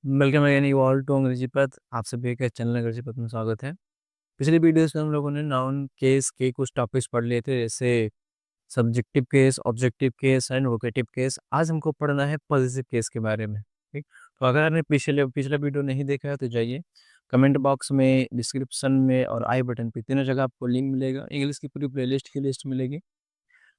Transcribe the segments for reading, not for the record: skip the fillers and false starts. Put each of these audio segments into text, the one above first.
Welcome again you all to Angrezi Path. आप सभी का चैनल अंग्रेजी पथ में स्वागत है। पिछली वीडियोस में हम लोगों ने नाउन केस के कुछ टॉपिक्स पढ़ लिए थे, जैसे subjective case, objective case and vocative case. आज हमको पढ़ना है पॉजिटिव केस के बारे में। ठीक, तो अगर आपने पिछला वीडियो नहीं देखा है तो जाइए, कमेंट बॉक्स में, डिस्क्रिप्शन में और आई बटन पे तीनों जगह आपको लिंक मिलेगा। इंग्लिश की पूरी प्लेलिस्ट की लिस्ट मिलेगी।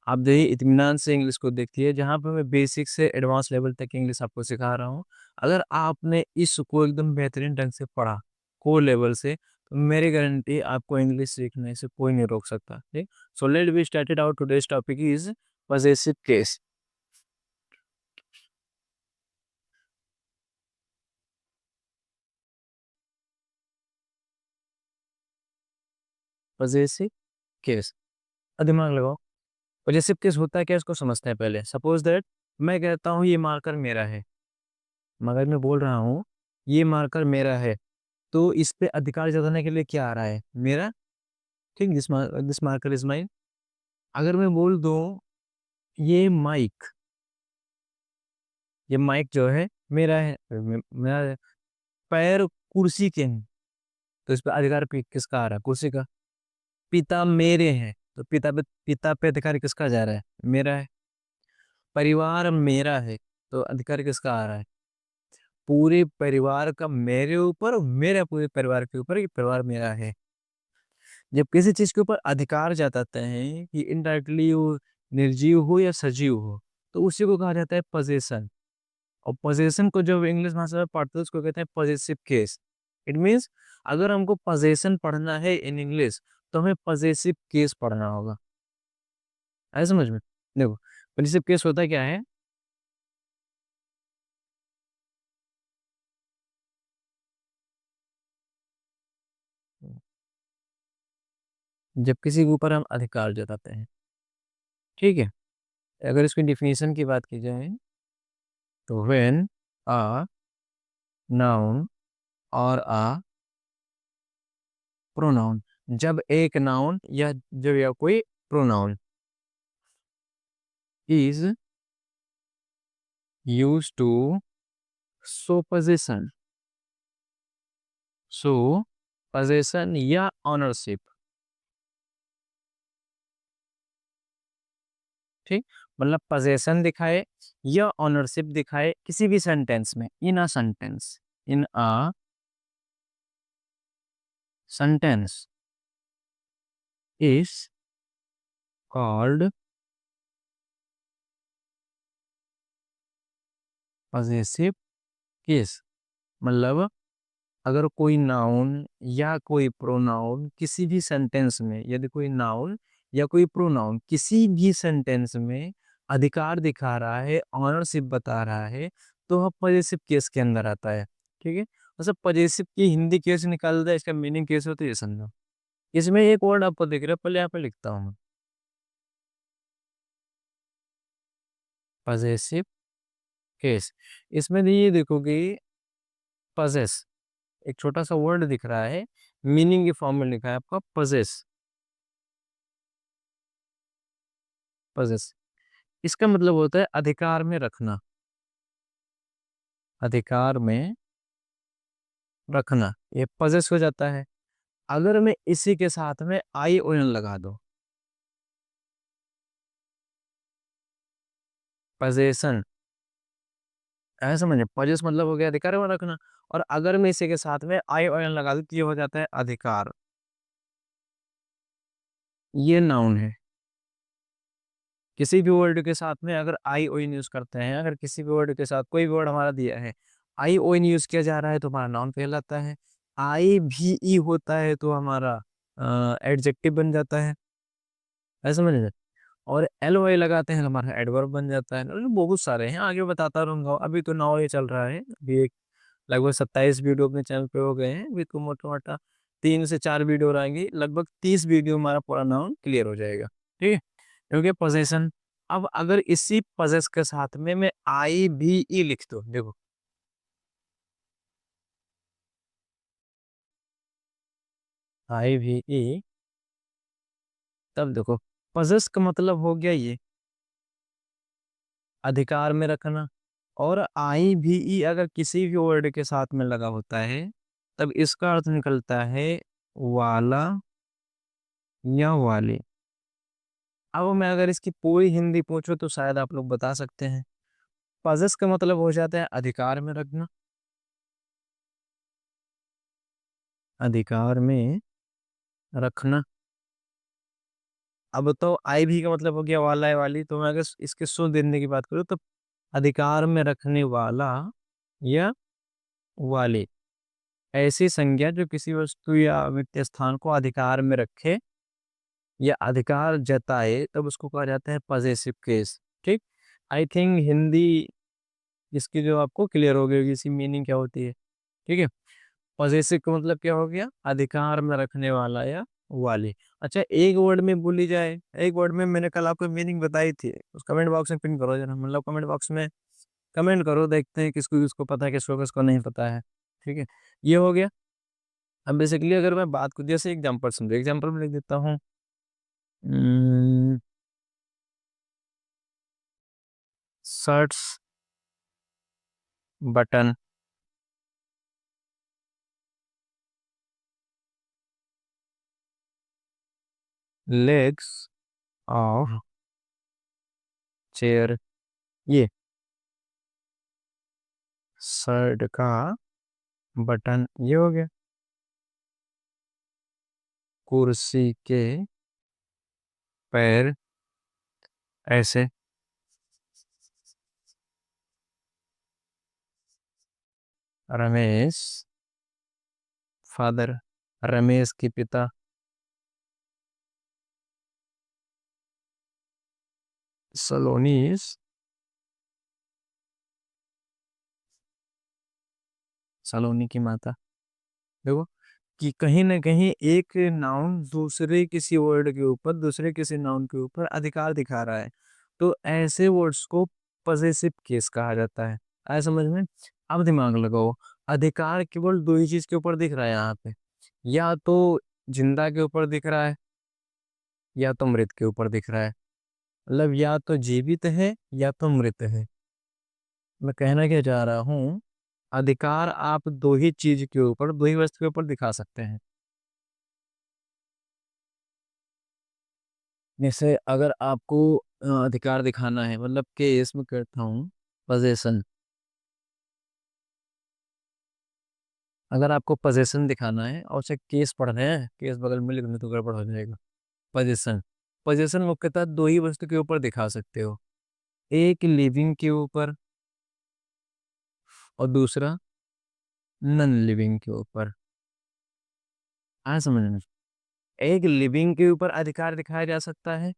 आप देखिए, इत्मीनान से इंग्लिश को देखिए, जहाँ पे मैं बेसिक से एडवांस लेवल तक की इंग्लिश आपको सिखा रहा हूँ। अगर आपने इसको एकदम बेहतरीन ढंग से पढ़ा, कोर लेवल से, तो मेरी गारंटी आपको इंग्लिश सीखने से कोई नहीं रोक सकता। ठीक, so let be started. Our today's topic is possessive case. Possessive case, दिमाग लगाओ। पजेसिव केस होता है क्या, इसको समझते हैं पहले। सपोज दैट मैं कहता हूँ ये मार्कर मेरा है, मगर मैं बोल रहा हूँ ये मार्कर मेरा है, तो इस पे अधिकार जताने के लिए क्या आ रहा है? मेरा। ठीक, दिस मार्कर इज माइन। अगर मैं बोल दूं ये माइक, ये माइक जो है मेरा है, मेरा पैर कुर्सी के हैं, तो इस पे अधिकार किसका आ रहा है? कुर्सी का। पिता मेरे हैं, तो पिता पे अधिकार किसका जा रहा है? मेरा है। परिवार मेरा है, तो अधिकार किसका आ रहा है? पूरे परिवार का मेरे ऊपर और मेरे पूरे परिवार के ऊपर, ये परिवार मेरा है। जब किसी चीज के ऊपर अधिकार जताते हैं कि इनडायरेक्टली वो निर्जीव हो या सजीव हो, तो उसी को कहा जाता है पोजेशन। और पोजेशन को जब इंग्लिश भाषा में पढ़ते हैं उसको कहते हैं पॉजेसिव केस। इट मीन्स अगर हमको पोजेशन पढ़ना है इन इंग्लिश, तो हमें पॉजेसिव केस पढ़ना होगा। है समझ में? देखो, पॉजेसिव केस होता क्या है। जब किसी के ऊपर हम अधिकार जताते हैं, ठीक है। अगर इसकी डिफिनेशन की बात की जाए, तो व्हेन अ नाउन और अ प्रोनाउन, जब एक नाउन या जब या कोई pronoun is use to show position, show position या ऑनरशिप। ठीक, मतलब पोजीशन दिखाए या ऑनरशिप दिखाए किसी भी सेंटेंस में, in a sentence, in a sentence is called possessive case. मतलब अगर कोई नाउन या कोई प्रोनाउन किसी भी सेंटेंस में, यदि कोई नाउन या कोई प्रोनाउन किसी भी सेंटेंस में अधिकार दिखा रहा है, ऑनरशिप बता रहा है, तो वह पॉजेसिव केस के अंदर आता है। ठीक है, मतलब पॉजेसिव की हिंदी केस निकाल दे, इसका मीनिंग केस होता है, ये समझो। इसमें एक वर्ड आपको दिख रहा है, पहले यहाँ पे लिखता हूँ मैं। पॉजेसिव केस, इसमें ये देखोगे, पजेस, एक छोटा सा वर्ड दिख रहा है, मीनिंग के फॉर्म में लिखा है आपका पजेस। पजेस, इसका मतलब होता है अधिकार में रखना, अधिकार में रखना, ये पजेस हो जाता है। अगर मैं इसी के साथ में आई ओ एन लगा दो, पजेशन, ऐसा समझे, पजेस मतलब हो गया अधिकार में रखना। और अगर मैं इसी के साथ में आई ओ एन लगा दूं, तो ये हो जाता है अधिकार। ये नाउन है। किसी भी वर्ड के साथ में अगर आई ओ एन यूज करते हैं, अगर किसी भी वर्ड के साथ कोई भी वर्ड हमारा दिया है, आई ओ एन यूज किया जा रहा है, तो हमारा नाउन कहलाता है। आई भी ई होता है तो हमारा एडजेक्टिव बन जाता है। ऐसा समझ। और एल वाई लगाते हैं, हमारा एडवर्ब बन जाता है। मतलब बहुत सारे हैं, आगे बताता रहूंगा। अभी तो 9 ही चल रहा है। अभी एक लगभग 27 वीडियो अपने चैनल पे हो गए हैं। अभी तो मोटा मोटा 3 से 4 वीडियो और आएंगी, लगभग 30 वीडियो हमारा पूरा नाउन क्लियर हो जाएगा। ठीक है, क्योंकि पोजेशन। अब अगर इसी पोजेस के साथ में मैं आई भी ई लिख दो, देखो, आई भी ई, तब देखो, पोजेस का मतलब हो गया ये अधिकार में रखना। और आई भी ई अगर किसी भी वर्ड के साथ में लगा होता है, तब इसका अर्थ निकलता है वाला या वाले। अब मैं अगर इसकी पूरी हिंदी पूछूं तो शायद आप लोग बता सकते हैं। पजेस का मतलब हो जाता है अधिकार में रखना, अधिकार में रखना। अब तो आई भी का मतलब हो गया वाला है वाली, तो मैं अगर इसके शुद्ध देने की बात करूँ तो अधिकार में रखने वाला या वाले, ऐसी संज्ञा जो किसी वस्तु या व्यक्ति स्थान को अधिकार में रखे या अधिकार जताए, तब उसको कहा जाता है पजेसिव केस। ठीक, आई थिंक हिंदी इसकी जो आपको क्लियर हो गई होगी, इसकी मीनिंग क्या होती है। ठीक है, पॉसेसिव का मतलब क्या हो गया, अधिकार में रखने वाला या वाली। अच्छा, एक वर्ड में बोली जाए, एक वर्ड में मैंने कल आपको मीनिंग बताई थी, उस कमेंट बॉक्स में पिन करो जरा, मतलब कमेंट बॉक्स में कमेंट करो, देखते हैं किसको किसको पता है, किसको किसको नहीं पता है। ठीक है, ये हो गया। अब बेसिकली अगर मैं बात करूँ, जैसे एग्जाम्पल समझो, एग्जाम्पल में लिख देता हूँ, shirts button legs of chair, ये शर्ट का बटन ये हो गया, कुर्सी के पैर ऐसे, रमेश फादर, रमेश के पिता, सलोनीस, सलोनी की माता। देखो कि कहीं ना कहीं एक नाउन दूसरे किसी वर्ड के ऊपर, दूसरे किसी नाउन के ऊपर अधिकार दिखा रहा है, तो ऐसे वर्ड्स को पजेसिव केस कहा जाता है। आया समझ में। अब दिमाग लगाओ, अधिकार केवल दो ही चीज के ऊपर दिख रहा है यहाँ पे, या तो जिंदा के ऊपर दिख रहा है या तो मृत के ऊपर दिख रहा है। मतलब या तो जीवित है या तो मृत है। मैं कहना क्या चाह रहा हूँ, अधिकार आप दो ही चीज के ऊपर, दो ही वस्तु के ऊपर दिखा सकते हैं। जैसे अगर आपको अधिकार दिखाना है, मतलब कि इसमें करता हूँ पोजेशन, अगर आपको पोजेशन दिखाना है और उसे केस पढ़ रहे हैं, केस बगल में लिख लें तो गड़बड़ हो जाएगा। पोजेशन, पोजेशन मुख्यतः दो ही वस्तु के ऊपर दिखा सकते हो, एक लिविंग के ऊपर और दूसरा नॉन लिविंग के ऊपर। हाँ समझ में। एक लिविंग के ऊपर अधिकार दिखाया जा सकता है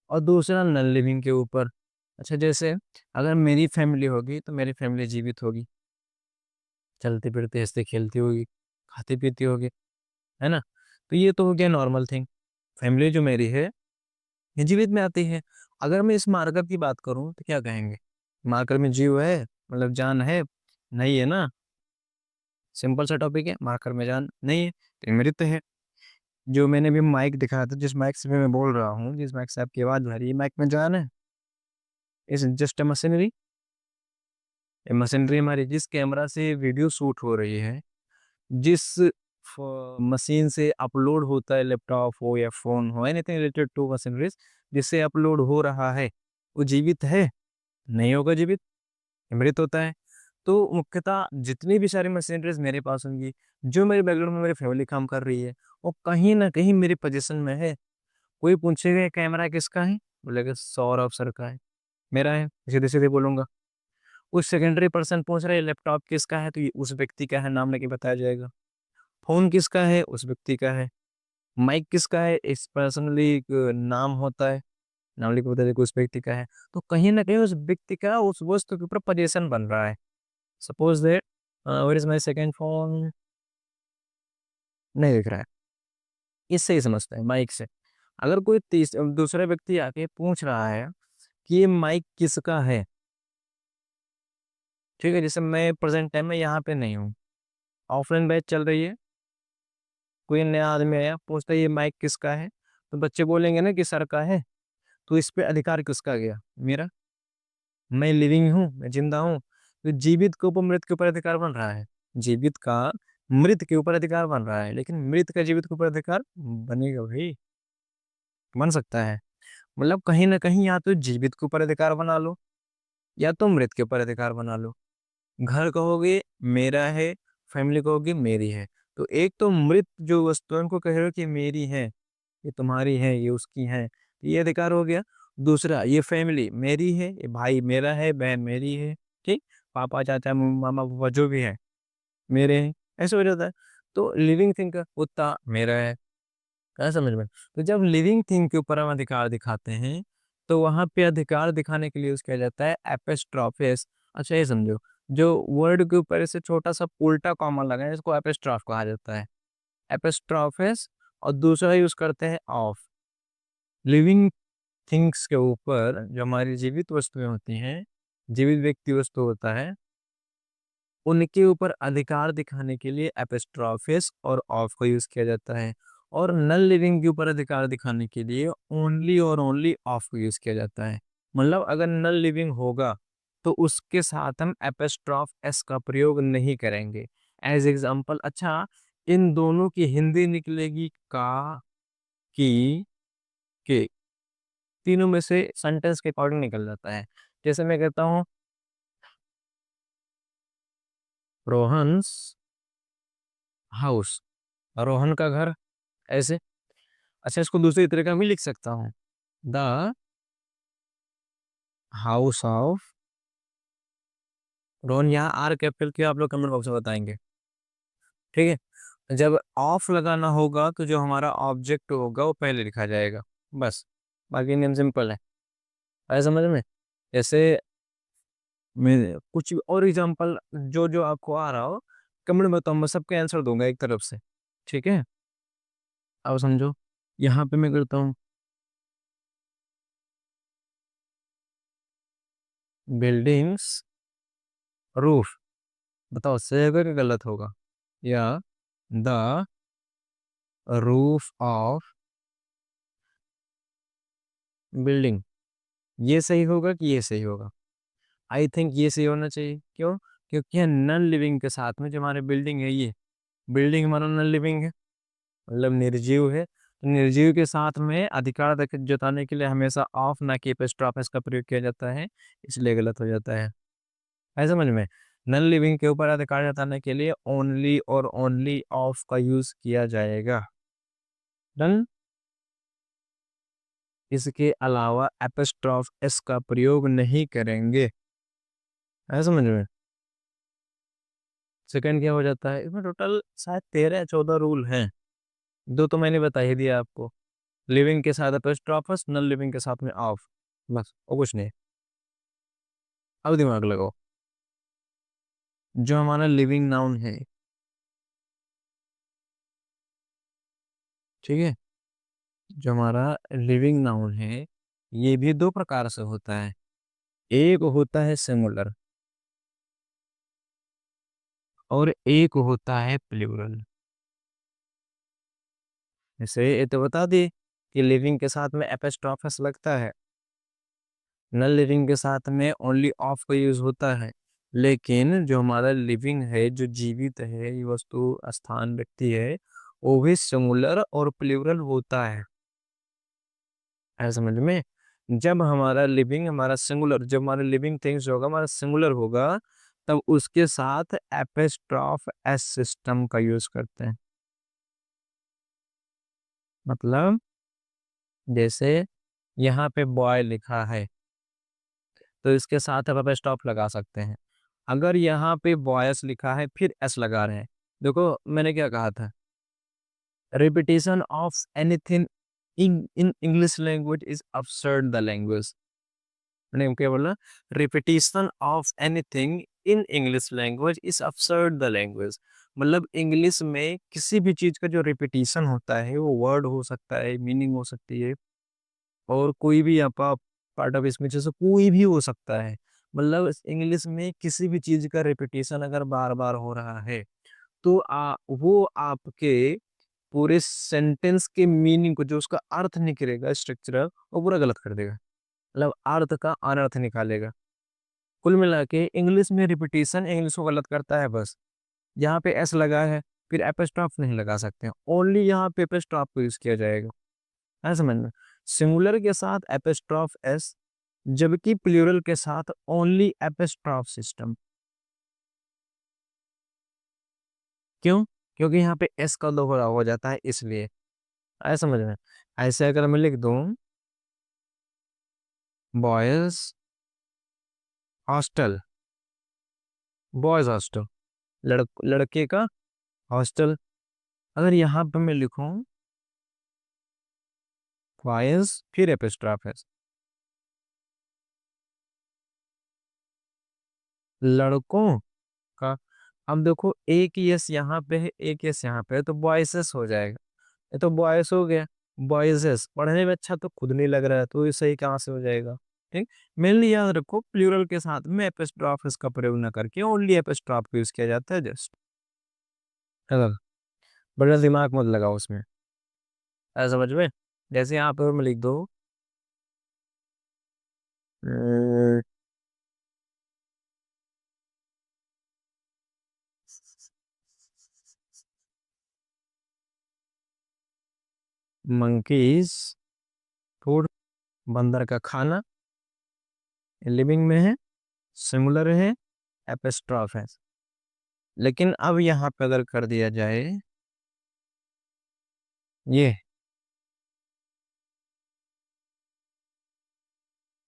और दूसरा नॉन लिविंग के ऊपर। अच्छा, जैसे अगर मेरी फैमिली होगी तो मेरी फैमिली जीवित होगी, चलती फिरती हंसती खेलती होगी, खाती पीती होगी, है ना। तो ये तो हो गया नॉर्मल थिंग, फैमिली जो मेरी है ये जीवित में आती है। अगर मैं इस मार्कर की बात करूं तो क्या कहेंगे, मार्कर में जीव है, मतलब जान है, नहीं है ना। सिंपल सा टॉपिक है, मार्कर में जान नहीं है तो मृत है। जो मैंने भी माइक दिखाया था, जिस माइक से मैं बोल रहा हूँ, जिस माइक से आपकी आवाज आ रही है, माइक में जान है। इस जस्ट अ मशीनरी, ये मशीनरी हमारी जिस कैमरा से वीडियो शूट हो रही है, जिस मशीन से अपलोड होता है, लैपटॉप हो या फोन हो, एनीथिंग रिलेटेड टू मशीनरीज, जिससे अपलोड हो रहा है, वो जीवित है, नहीं होगा जीवित, मृत होता है। तो मुख्यतः जितनी भी सारी मशीनरीज मेरे पास होंगी, जो मेरे बैकग्राउंड में मेरी फैमिली काम कर रही है, वो कहीं ना कहीं मेरी पोजीशन में है। कोई पूछेगा ये कैमरा किसका है, बोलेगा सौरभ सर का है, मेरा है, सीधे सीधे बोलूंगा। उस सेकेंडरी पर्सन पूछ रहे लैपटॉप किसका है, तो ये उस व्यक्ति का है, नाम लेके बताया जाएगा। फोन किसका है, उस व्यक्ति का है। माइक किसका है, इस पर्सनली एक नाम होता है, नाम लेके बता देगा उस व्यक्ति का है। तो कहीं ना कहीं उस व्यक्ति का उस वस्तु के ऊपर पोजीशन बन रहा है। Suppose that where is my second phone, नहीं दिख रहा है, इससे ही समझते हैं माइक से। अगर कोई दूसरा व्यक्ति आके पूछ रहा है कि ये माइक किसका है, ठीक है, जैसे मैं प्रेजेंट टाइम में यहाँ पे नहीं हूँ, ऑफलाइन बैच चल रही है, कोई नया आदमी आया पूछता है ये माइक किसका है, तो बच्चे बोलेंगे ना कि सर का है। तो इस पे अधिकार किसका गया, मेरा। मैं लिविंग हूँ, मैं जिंदा हूँ, तो जीवित के ऊपर मृत के ऊपर अधिकार बन रहा है, जीवित का मृत के ऊपर अधिकार बन रहा है, लेकिन मृत का जीवित के ऊपर अधिकार बनेगा भाई, बन सकता है। मतलब कहीं ना कहीं या तो जीवित के ऊपर अधिकार बना लो या तो मृत के ऊपर अधिकार बना लो। घर कहोगे मेरा है, फैमिली कहोगे मेरी है। तो एक तो मृत जो वस्तु है उनको कह रहे हो कि मेरी है, ये तुम्हारी है, ये उसकी है, ये अधिकार हो गया। दूसरा ये फैमिली मेरी है, ये भाई मेरा है, बहन मेरी है, ठीक, पापा चाचा मामा पापा जो भी है मेरे हैं, ऐसे हो जाता है। तो लिविंग थिंग का कुत्ता मेरा है, क्या समझ में। तो जब लिविंग थिंग के ऊपर हम अधिकार दिखाते हैं तो वहां पे अधिकार दिखाने के लिए उसका किया जाता है एपिस्ट्रोफिस। अच्छा ये समझो, जो वर्ड के ऊपर ऐसे छोटा सा उल्टा कॉमा लगा है इसको एपिस्ट्रॉफ कहा जाता है, एपिस्ट्रोफिस। और दूसरा यूज करते हैं ऑफ। लिविंग थिंग्स के ऊपर जो हमारी जीवित वस्तुएं होती हैं, जीवित व्यक्ति वस्तु होता है, उनके ऊपर अधिकार दिखाने के लिए एपिस्ट्रोफिस और ऑफ का यूज किया जाता है। और नन लिविंग के ऊपर अधिकार दिखाने के लिए ओनली और ओनली ऑफ का यूज किया जाता है। मतलब अगर नन लिविंग होगा तो उसके साथ हम एपिस्ट्रॉफ एस का प्रयोग नहीं करेंगे। एज एग्जाम्पल, अच्छा इन दोनों की हिंदी निकलेगी का, की, के, तीनों में से सेंटेंस के अकॉर्डिंग निकल जाता है। जैसे मैं कहता हूँ रोहन्स हाउस, रोहन का घर, ऐसे। अच्छा इसको दूसरी तरीका भी लिख सकता हूँ, द हाउस ऑफ रोहन। यहाँ आर कैपिटल के आप लोग कमेंट बॉक्स में बताएंगे, ठीक है। जब ऑफ लगाना होगा तो जो हमारा ऑब्जेक्ट होगा वो पहले लिखा जाएगा, बस। बाकी नेम सिंपल है, ऐसा समझ में। जैसे मैं कुछ और एग्जांपल जो जो आपको आ रहा हो कमेंट में, तो मैं सबके आंसर दूंगा एक तरफ से, ठीक है। अब समझो, यहाँ पे मैं करता हूँ बिल्डिंग्स रूफ। बताओ सही होगा कि गलत होगा, या द रूफ ऑफ बिल्डिंग, ये सही होगा कि ये सही होगा। आई थिंक ये सही होना चाहिए, क्यों? क्योंकि नॉन लिविंग के साथ में जो हमारे बिल्डिंग है, ये बिल्डिंग हमारा नॉन लिविंग है, मतलब निर्जीव है। तो निर्जीव के साथ में अधिकार जताने के लिए हमेशा ऑफ ना कि एपिस्ट्रोफिस का प्रयोग किया जाता है, इसलिए गलत हो जाता है। है समझ में। नॉन लिविंग के ऊपर अधिकार जताने के लिए ओनली और ओनली ऑफ का यूज किया जाएगा, डन। इसके अलावा एपिस्ट्रॉफ एस का प्रयोग नहीं करेंगे, है समझ में। सेकंड क्या हो जाता है, इसमें टोटल शायद 13 या 14 रूल हैं, दो तो मैंने बता ही दिया आपको। लिविंग के साथ एपिस्ट्रॉफस, नॉन लिविंग के साथ में ऑफ, बस और कुछ नहीं। अब दिमाग लगाओ, जो हमारा लिविंग नाउन है, ठीक है, जो हमारा लिविंग नाउन है ये भी दो प्रकार से होता है। एक होता है सिंगुलर और एक होता है प्लूरल। जैसे ये तो बता दिए कि लिविंग के साथ में एपिस्ट्रॉफस लगता है, नॉन लिविंग के साथ में ओनली ऑफ का यूज होता है। लेकिन जो हमारा लिविंग है, जो जीवित है, ये वस्तु स्थान व्यक्ति है, वो भी सिंगुलर और प्लूरल होता है, ऐसा समझ में। जब हमारा लिविंग हमारा सिंगुलर, जब हमारा लिविंग थिंग्स होगा हमारा सिंगुलर होगा, तब उसके साथ एपिस्ट्रॉफ एस सिस्टम का यूज करते हैं। मतलब जैसे यहाँ पे बॉय लिखा है तो इसके साथ आप एपिस्ट्रॉफ लगा सकते हैं। अगर यहाँ पे बॉयस लिखा है फिर एस लगा रहे हैं, देखो मैंने क्या कहा था, repetition of anything in English language is absurd the language. मैंने क्या बोला, repetition of anything in English language is absurd the language. मतलब इंग्लिश में किसी भी चीज का जो रिपीटेशन होता है वो वर्ड हो सकता है, मीनिंग हो सकती है, और कोई भी आपका पार्ट ऑफ स्पीच से कोई भी हो सकता है। मतलब इंग्लिश में किसी भी चीज का रिपीटेशन अगर बार बार हो रहा है तो वो आपके पूरे सेंटेंस के मीनिंग को, जो उसका अर्थ निकलेगा स्ट्रक्चरल, वो पूरा गलत कर देगा। मतलब अर्थ का अनर्थ निकालेगा। कुल मिला के इंग्लिश में रिपीटिशन इंग्लिश को गलत करता है बस। यहाँ पे एस लगा है, फिर एपिस्ट्रॉफ नहीं लगा सकते, ओनली यहाँ पे एपिस्ट्रॉफ को यूज किया जाएगा। है समझ में? सिंगुलर के साथ एपिस्ट्रॉफ एस, जबकि प्लूरल के साथ ओनली एपिस्ट्रॉफ सिस्टम। क्यों? क्योंकि यहाँ पे एस का दोहरा हो जाता है इसलिए। ऐसा समझ में? ऐसे अगर मैं लिख दूं बॉयज हॉस्टल, बॉयज हॉस्टल, लड़के का हॉस्टल, अगर यहाँ पे मैं लिखूं बॉयज फिर एपिस्ट्रॉफ एस, लड़कों का, अब देखो एक यस यहाँ पे है एक यस यहाँ पे है तो बॉयसेस हो जाएगा। ये तो बॉयस हो गया, बॉयजेस पढ़ने में अच्छा तो खुद नहीं लग रहा है, तो ये सही कहाँ से हो जाएगा? ठीक। मेनली याद रखो प्लूरल के साथ में एपिस्ट्रॉफ इसका प्रयोग न करके ओनली एपिस्ट्रॉफ को यूज किया जाता है जस्ट। अगर बड़ा दिमाग मत लगाओ उसमें। ऐसा समझ में? जैसे यहाँ पर मैं लिख दो मंकीज फूड, बंदर का खाना, लिविंग में है, सिंगुलर है, एपिस्ट्रॉफ है। लेकिन अब यहाँ पे अगर कर दिया जाए ये,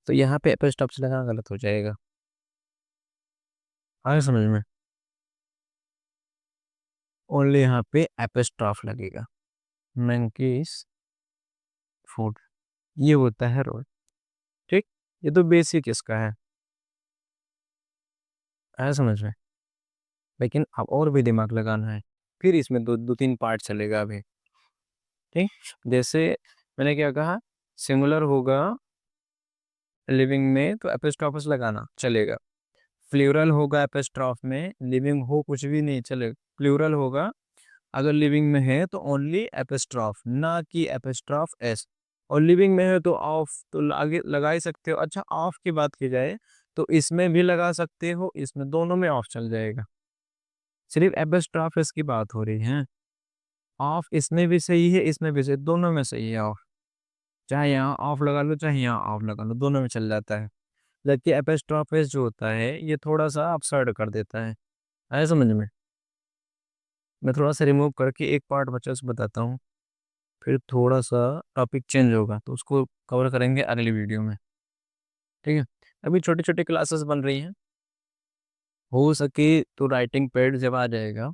तो यहाँ पे एपिस्ट्रॉफ से लगाना गलत हो जाएगा। आगे समझ में? ओनली यहाँ पे एपिस्ट्रॉफ लगेगा। मंकीज फूड, ये होता है रोड। ठीक। ये तो बेसिक इसका है समझ में? लेकिन अब और भी दिमाग लगाना है, फिर इसमें दो दो तीन पार्ट चलेगा अभी। ठीक। जैसे मैंने क्या कहा, सिंगुलर होगा लिविंग में तो एपिस्ट्रॉफस लगाना चलेगा, प्लूरल होगा एपिस्ट्रॉफ में, लिविंग हो कुछ भी नहीं चलेगा, प्लूरल होगा अगर लिविंग में है तो ओनली एपिस्ट्रॉफ ना कि एपिस्ट्रॉफ एस, और लिविंग में है तो ऑफ तो आगे लगा ही सकते हो। अच्छा ऑफ की बात की जाए तो इसमें भी लगा सकते हो, इसमें दोनों में ऑफ चल जाएगा, सिर्फ एपिस्ट्रॉफ एस की बात हो रही है। ऑफ इसमें भी सही है इसमें भी सही, दोनों में सही है ऑफ, चाहे यहाँ ऑफ लगा लो चाहे यहाँ ऑफ लगा लो, दोनों में चल जाता है। जबकि एपिस्ट्रॉफ एस जो होता है ये थोड़ा सा अपसर्ड कर देता है। आया समझ में? मैं थोड़ा सा रिमूव करके एक पार्ट बच्चों से बताता हूँ, फिर थोड़ा सा टॉपिक चेंज होगा तो उसको कवर करेंगे अगली वीडियो में। ठीक है। अभी छोटी छोटी क्लासेस बन रही हैं, हो सके तो राइटिंग पैड जब आ जाएगा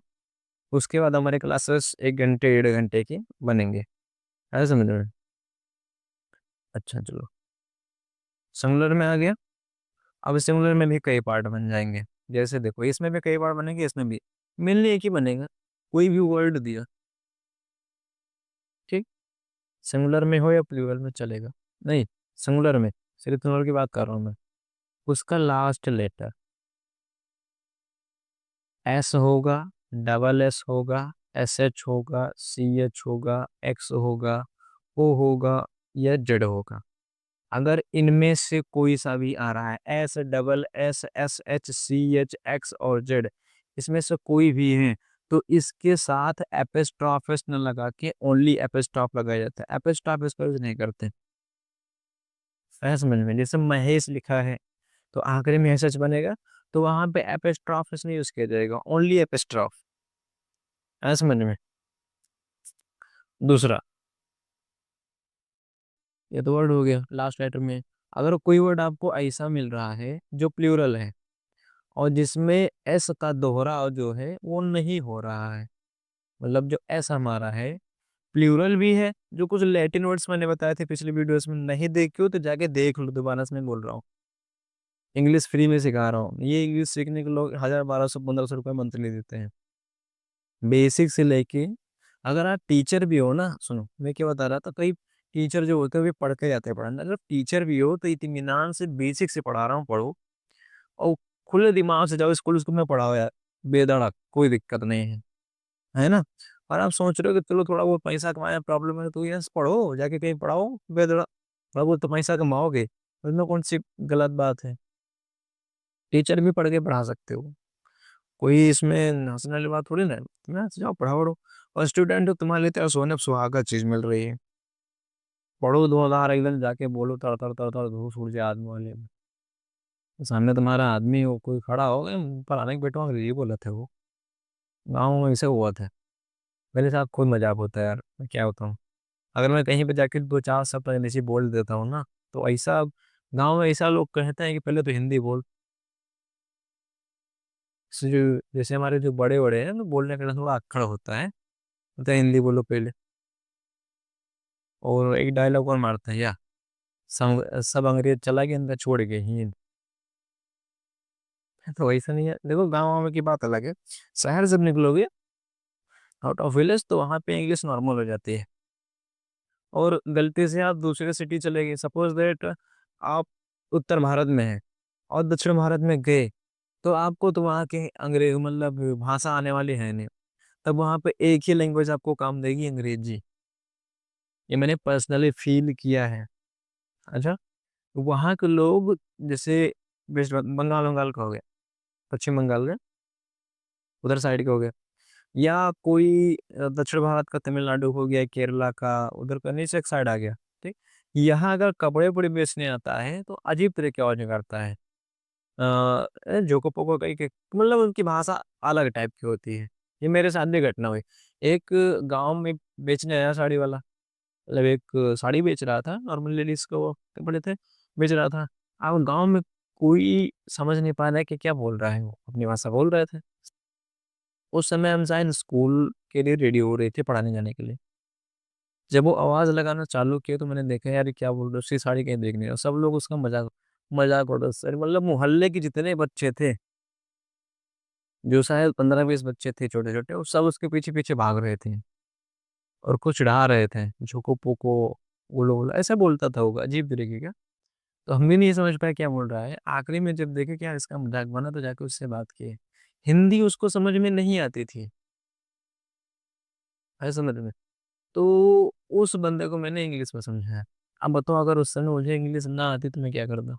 उसके बाद हमारे क्लासेस 1 घंटे 1.5 घंटे की बनेंगे। है समझ में? अच्छा चलो, सिंगुलर में आ गया। अब सिंगुलर में भी कई पार्ट बन जाएंगे, जैसे देखो इसमें भी कई पार्ट बनेंगे, इसमें भी मेनली एक ही बनेगा, कोई भी वर्ड दिया। ठीक। सिंगुलर में हो या प्लूरल में चलेगा, नहीं सिंगुलर में, सिर्फ सिंगुलर की बात कर रहा हूँ मैं, उसका लास्ट लेटर एस होगा, डबल एस होगा, एस एच होगा, सी एच होगा, एक्स होगा, ओ होगा या जेड होगा। अगर इनमें से कोई सा भी आ रहा है S double S S H C H X और जेड, इसमें से कोई भी है तो इसके साथ एपिस्ट्रॉफिस न लगा के ओनली एपिस्ट्रॉफ लगाया जाता है, एपिस्ट्रॉफिस का यूज नहीं करते। है समझ में? जैसे महेश लिखा है तो आखिरी में एस एच बनेगा, तो वहां पे एपिस्ट्रॉफिस नहीं यूज किया जाएगा, ओनली एपिस्ट्रॉफ। है समझ में? दूसरा, ये तो वर्ड हो गया लास्ट लेटर में। अगर कोई वर्ड आपको ऐसा मिल रहा है जो प्लूरल है और जिसमें एस का दोहरा जो है वो नहीं हो रहा है, मतलब जो एस हमारा है प्लूरल भी है, जो कुछ लैटिन वर्ड्स मैंने बताए थे पिछली वीडियोस में, नहीं देखे हो तो जाके देख लो, दोबारा से मैं बोल रहा हूँ, इंग्लिश फ्री में सिखा रहा हूँ, ये इंग्लिश सीखने के लोग 1000 1200 1500 रुपये मंथली देते हैं, बेसिक से लेके। अगर आप टीचर भी हो ना, सुनो मैं क्या बता रहा था, कई टीचर जो होते हैं वे पढ़ के जाते हैं पढ़ाने, अगर टीचर भी हो तो इत्मीनान से बेसिक से पढ़ा रहा हूँ पढ़ो, और खुले दिमाग से जाओ स्कूल स्कूल में पढ़ाओ यार, बेधड़क कोई दिक्कत नहीं है। है ना? और आप सोच रहे हो कि चलो थोड़ा बहुत पैसा कमाया प्रॉब्लम है तो यस पढ़ो जाके कहीं पढ़ाओ बेधड़क, थोड़ा बहुत तो पैसा कमाओगे, उसमें कौन सी गलत बात है? टीचर भी पढ़ के पढ़ा सकते हो, कोई इसमें हंसने वाली बात थोड़ी ना है। तुम्हें हंस जाओ, पढ़ाओ पढ़ो। और स्टूडेंट हो, तुम्हारे लिए तो सोने पे सुहागा चीज मिल रही है। पढ़ो 2,000 एकदम जाके बोलो तर तर तर तर धूस उड़ जाए आदमी वाले में। सामने तुम्हारा आदमी हो, कोई खड़ा हो गए पढ़ाने के, बेटो अंग्रेजी बोला थे वो। गाँव में ऐसे हुआ था। मेरे साथ खुद मजाक होता है यार, मैं क्या होता हूँ। अगर मैं कहीं पे जाके 2-4 शब्द अंग्रेजी बोल देता हूँ ना, तो ऐसा गांव में ऐसा लोग कहते हैं कि पहले तो हिंदी बोल। जैसे हमारे जो बड़े बड़े हैं, तो बोलने का थोड़ा अक्खड़ होता है, तो हिंदी बोलो पहले। और एक डायलॉग और मारता है या सब सब अंग्रेज चला गया, इनका छोड़ के हिंद। तो ऐसा नहीं है, देखो गाँव में की बात अलग है। शहर जब निकलोगे आउट ऑफ विलेज, तो वहाँ पे इंग्लिश नॉर्मल हो जाती है। और गलती से आप दूसरे सिटी चले गए, सपोज दैट आप उत्तर भारत में हैं और दक्षिण भारत में गए, तो आपको तो वहाँ के अंग्रेज मतलब भाषा आने वाली है नहीं। तब वहाँ पे एक ही लैंग्वेज आपको काम देगी, अंग्रेजी। ये मैंने पर्सनली फील किया है। अच्छा, वहाँ के लोग जैसे वेस्ट बंगाल बंगाल का हो गया, पश्चिम बंगाल का उधर साइड का हो गया, या कोई दक्षिण भारत का तमिलनाडु हो गया, केरला का उधर का नीचे एक साइड आ गया। ठीक, यहाँ अगर कपड़े वपड़े बेचने आता है तो अजीब तरह की आवाज निकालता है। जोको पोको कहीं के मतलब उनकी भाषा अलग टाइप की होती है। ये मेरे साथ भी घटना हुई। एक गांव में बेचने आया साड़ी वाला, मतलब एक साड़ी बेच रहा था, नॉर्मल लेडीज को वो कपड़े थे, बेच रहा था। अब गांव में कोई समझ नहीं पा रहा है कि क्या बोल रहा है, वो अपनी भाषा बोल रहे थे। उस समय हम शायद स्कूल के लिए रेडी हो रहे थे पढ़ाने जाने के लिए। जब वो आवाज लगाना चालू किया तो मैंने देखा यार ये क्या बोल रहे हो, उसकी साड़ी कहीं देख नहीं रहा, सब लोग उसका मजाक मजाक उड़ा रहे थे। मतलब मोहल्ले के जितने बच्चे थे, जो शायद 15-20 बच्चे थे छोटे छोटे, वो सब उसके पीछे पीछे भाग रहे थे और कुछ चिढ़ा रहे थे, झोको पोको उलो उलो ऐसा बोलता था वो, अजीब तरीके का। तो हम भी नहीं समझ पाए क्या बोल रहा है। आखिरी में जब देखे क्या इसका मजाक बना, तो जाके उससे बात की। हिंदी उसको समझ में नहीं आती थी, है समझ में। तो उस बंदे को मैंने इंग्लिश में समझाया। अब बताओ अगर उस समय मुझे इंग्लिश ना आती तो मैं क्या करता।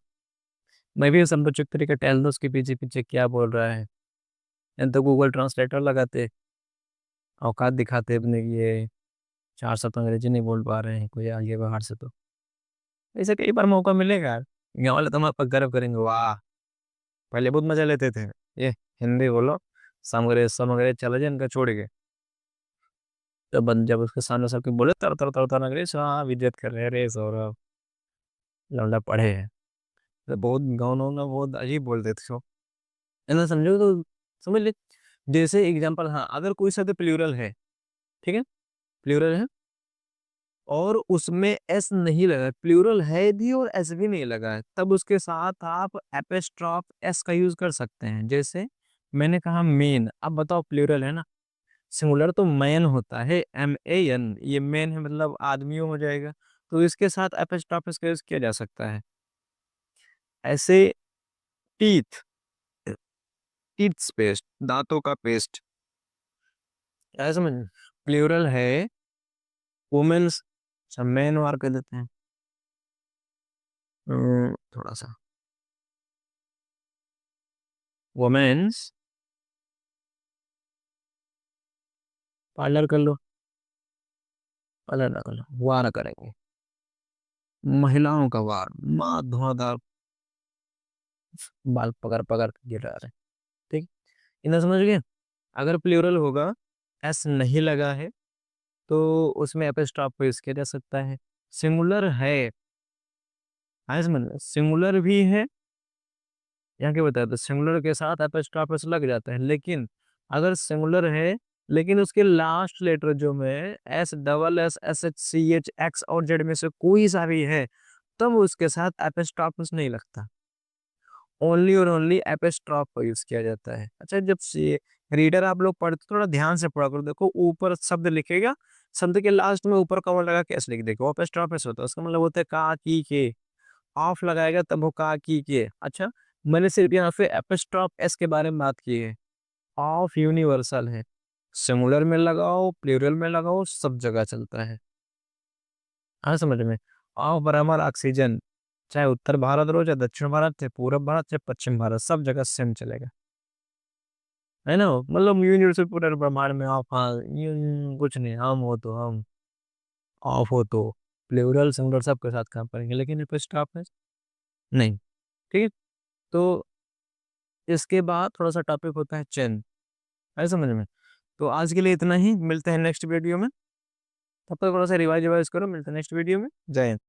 मैं भी समझो चुप तरीके टेल दो उसके पीछे पीछे क्या बोल रहा है। या तो गूगल ट्रांसलेटर लगाते, औकात दिखाते अपने की ये 4 शब्द अंग्रेजी नहीं बोल पा रहे हैं कोई आगे बाहर से। तो ऐसे कई बार मौका मिलेगा। गाँव वाले तो हम आप पर गर्व करेंगे, वाह पहले बहुत मजा लेते थे, ये हिंदी बोलो, सब अंग्रेज चले जाए इनका छोड़ के। जब उसके सामने सबके बोले तर तर तर तर अंग्रेज, हाँ इज्जत कर रहे हैं, रे सौरभ लौंडा पढ़े हैं। तो बहुत गाँव ना बहुत अजीब बोलते थे वो। ऐसा समझो तो समझ ले। जैसे एग्जांपल, हाँ अगर कोई शब्द प्लूरल है, ठीक है, प्लूरल है और उसमें एस नहीं लगा है, प्लूरल है भी और एस भी नहीं लगा है, तब उसके साथ आप एपिस्ट्रॉफ एस का यूज कर सकते हैं। जैसे मैंने कहा मेन, अब बताओ प्लूरल है ना, सिंगुलर तो मैन होता है, MAN, ये मैन है मतलब आदमियों हो जाएगा। तो इसके साथ एपिस्ट्रॉफ एस का यूज किया जा सकता है। ऐसे टीथ, टीथ पेस्ट, दांतों का पेस्ट, ऐसा समझ, प्लूरल है, वुमेन्स, मैन वार कर देते हैं। थोड़ा सा वुमेन्स, पार्लर कर लो, पार्लर ना कर लो, वार करेंगे, महिलाओं का वार, माँ धुआंधार बाल पकड़ पकड़ के गिरा रहे। ठीक, इतना समझ गए। अगर प्लूरल होगा, एस नहीं लगा है, तो उसमें एपिस्ट्रॉफ को यूज किया जा सकता है। सिंगुलर है, आए समझ में, सिंगुलर भी है, यहाँ के बताया तो सिंगुलर के साथ एपिस्ट्रॉफ एस लग जाता है। लेकिन अगर सिंगुलर है लेकिन उसके लास्ट लेटर जो में SSSHCH X और जेड में से कोई सा भी है, तब उसके साथ एपिस्ट्रॉफ नहीं लगता, ओनली और ओनली एपिस्ट्रॉफ का यूज किया जाता है। अच्छा, जब से रीडर आप लोग पढ़ते थोड़ा ध्यान से पढ़ा करो, देखो ऊपर शब्द लिखेगा, शब्द के लास्ट में ऊपर कवर लगा के ऐसे लिख देगा, वो एपिस्ट्रॉफ एस होता है, उसका मतलब होता है का की के। ऑफ लगाएगा तब वो का की के। अच्छा, मैंने सिर्फ यहाँ पे एपिस्ट्रॉफ एस के बारे में बात की है। ऑफ यूनिवर्सल है, सिंगुलर में लगाओ प्लूरल में लगाओ सब जगह चलता है। हाँ समझ में। ऑफ बराबर ऑक्सीजन, चाहे उत्तर भारत रहो, चाहे दक्षिण भारत, चाहे पूरब भारत, चाहे पश्चिम भारत, सब जगह सेम चलेगा, है ना? मतलब यूनिवर्सल पूरे ब्रह्मांड में आप, हाँ, कुछ नहीं, हम हो तो हम, ऑफ हो तो प्लूरल सिंगुलर सबके साथ काम करेंगे, लेकिन ये पे स्टॉप है नहीं। ठीक है, तो इसके बाद थोड़ा सा टॉपिक होता है चेन, है समझ में? तो आज के लिए इतना ही, मिलते हैं नेक्स्ट वीडियो में। तब तक थोड़ा सा रिवाइज रिवाइज करो, मिलते हैं नेक्स्ट वीडियो में। जय हिंद।